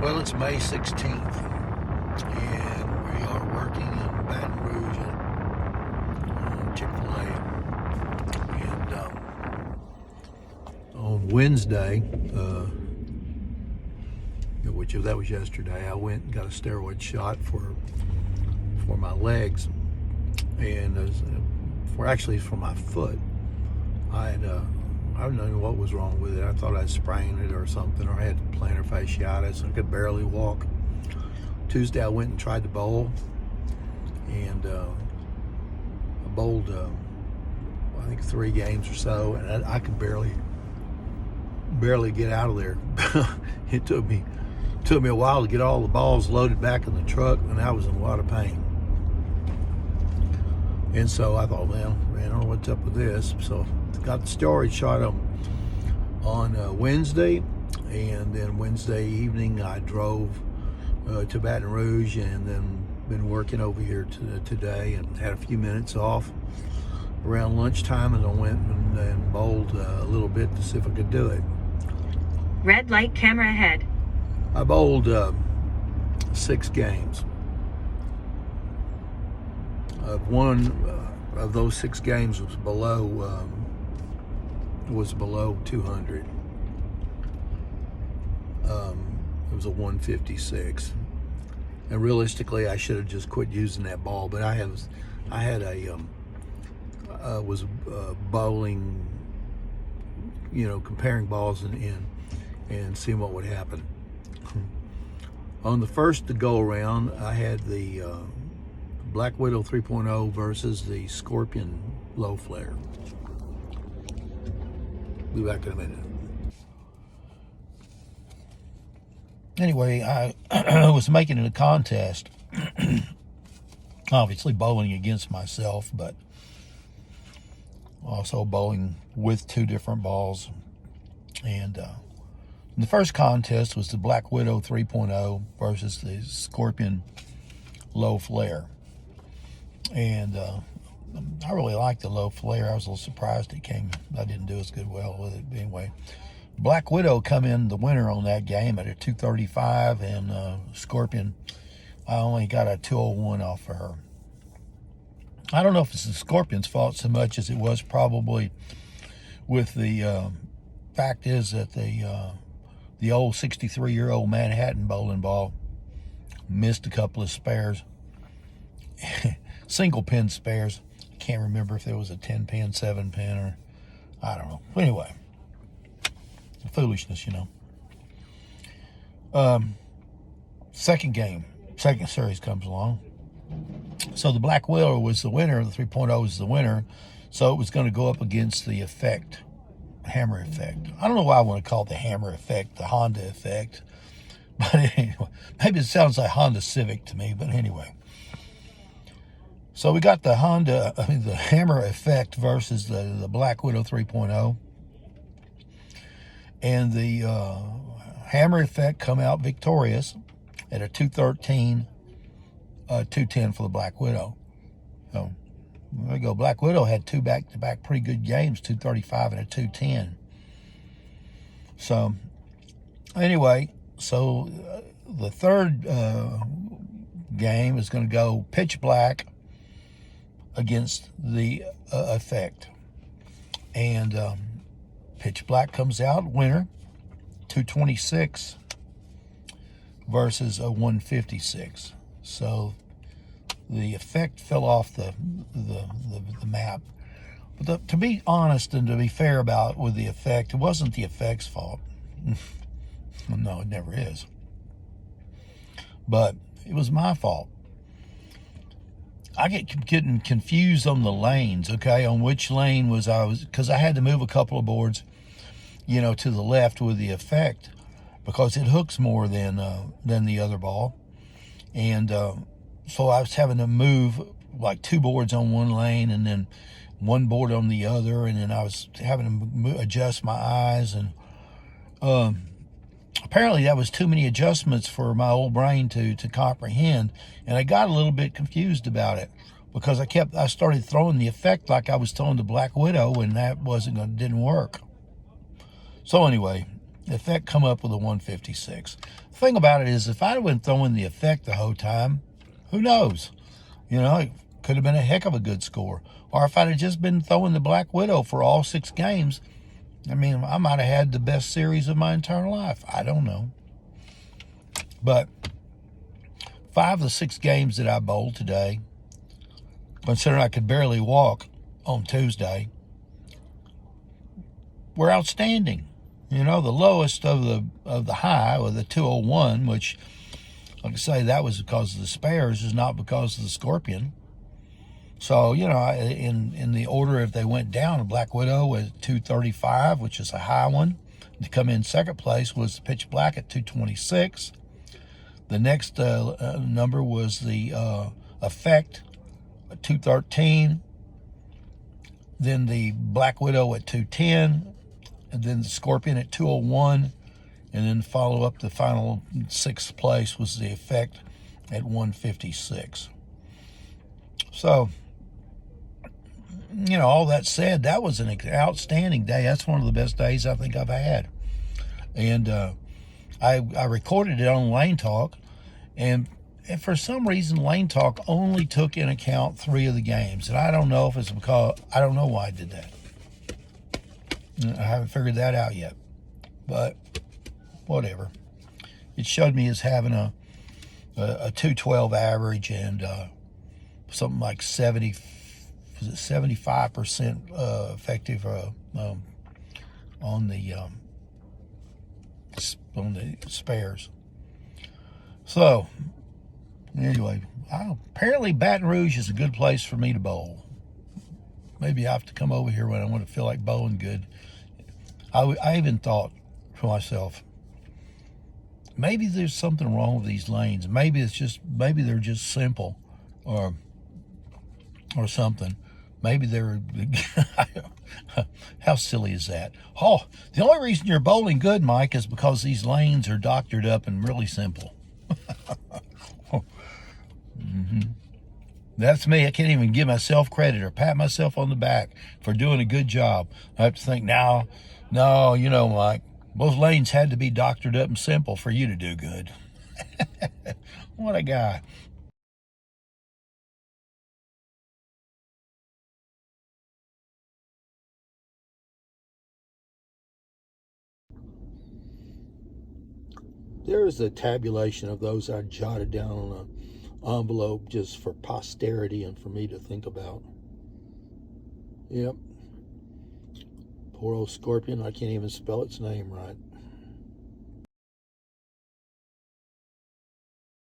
Well, it's May 16th, and we are working in Baton Rouge at Chick-fil-A. And on Wednesday, that was yesterday, I went and got a steroid shot for my legs, and for my foot. I don't know what was wrong with it. I thought I'd sprained it or something, or I had plantar fasciitis. I could barely walk. Tuesday I went and tried to bowl, and I bowled I think 3 games or so, and I could barely get out of there. It took me a while to get all the balls loaded back in the truck, and I was in a lot of pain. And so I thought, man, I don't know what's up with this. So got the steroid shot on Wednesday, and then Wednesday evening I drove to Baton Rouge, and then been working over here today, and had a few minutes off around lunchtime, and I went and bowled a little bit to see if I could do it. Red light, camera ahead. I bowled 6 games. One of those 6 games was below 200. It was a 156, and realistically, I should have just quit using that ball. But I was bowling, comparing balls and seeing what would happen. On the first go around, I had the Black Widow 3.0 versus the Scorpion low flare. Be back in a minute. Anyway, I was making it a contest. Obviously bowling against myself, but also bowling with 2 different balls. And the first contest was the Black Widow 3.0 versus the Scorpion low flare. And I really liked the low flare. I was a little surprised I didn't do as well with it. But anyway, Black Widow come in the winner on that game at a 235, and Scorpion, I only got a 201 off of her. I don't know if it's the Scorpion's fault so much as it was probably with the fact is that the old 63-year-old Manhattan bowling ball missed a couple of spares. Single pin spares. Can't remember if there was a 10 pin, 7 pin, or I don't know. Anyway, foolishness, second series comes along. So the Black Widow was the winner. The 3.0 was the winner. So it was going to go up against the Effect, Hammer Effect. I don't know why I want to call it the Hammer Effect, the Honda Effect. But anyway, maybe it sounds like Honda Civic to me, but anyway. So we got the Hammer Effect versus the Black Widow 3.0. And the Hammer Effect come out victorious at a 213, 210 for the Black Widow. So there we go. Black Widow had 2 back-to-back pretty good games, 235 and a 210. So anyway, the third game is going to go pitch black against the Effect. And pitch black comes out winner, 226 versus a 156. So the Effect fell off the map. But to be honest and to be fair with the Effect, it wasn't the Effect's fault. No, it never is. But it was my fault. I get getting confused on the lanes, okay, on which lane because I had to move a couple of boards, to the left with the Effect, because it hooks more than the other ball. And so I was having to move like 2 boards on one lane and then 1 board on the other, and then I was having to adjust my eyes, and apparently that was too many adjustments for my old brain to comprehend, and I got a little bit confused about it because I started throwing the Effect like I was throwing the Black Widow, and that didn't work. So anyway, the Effect come up with a 156. thing about it is, if I'd have been throwing the effect the whole time, who knows? You know, it could have been a heck of a good score. Or if I'd have just been throwing the Black Widow for all 6 games, I mean, I might have had the best series of my entire life. I don't know. But 5 of the 6 games that I bowled today, considering I could barely walk on Tuesday, were outstanding. You know, the lowest of the high, or the 201, which, like I say, that was because of the spares, is not because of the Scorpion. So, you know, in the order, if they went down, a Black Widow was 235, which is a high one. To come in second place was the Pitch Black at 226. The next number was the Effect at 213. Then the Black Widow at 210. And then the Scorpion at 201. And then follow up, the final 6th place was the Effect at 156. So, you know, all that said, that was an outstanding day. That's one of the best days I think I've had. And I recorded it on Lane Talk, and for some reason, Lane Talk only took in account 3 of the games. And I don't know if it's because, I don't know why I did that. I haven't figured that out yet. But whatever. It showed me as having a 212 average and something like 75% effective on the spares. So anyway, apparently Baton Rouge is a good place for me to bowl. Maybe I have to come over here when I want to feel like bowling good. I even thought to myself, maybe there's something wrong with these lanes. Maybe they're just simple, or something. Maybe they're, how silly is that? Oh, the only reason you're bowling good, Mike, is because these lanes are doctored up and really simple. Mm-hmm. That's me. I can't even give myself credit or pat myself on the back for doing a good job. I have to think, no, you know, Mike, those lanes had to be doctored up and simple for you to do good. What a guy. There is a tabulation of those I jotted down on an envelope just for posterity and for me to think about. Yep. Poor old Scorpion. I can't even spell its name right.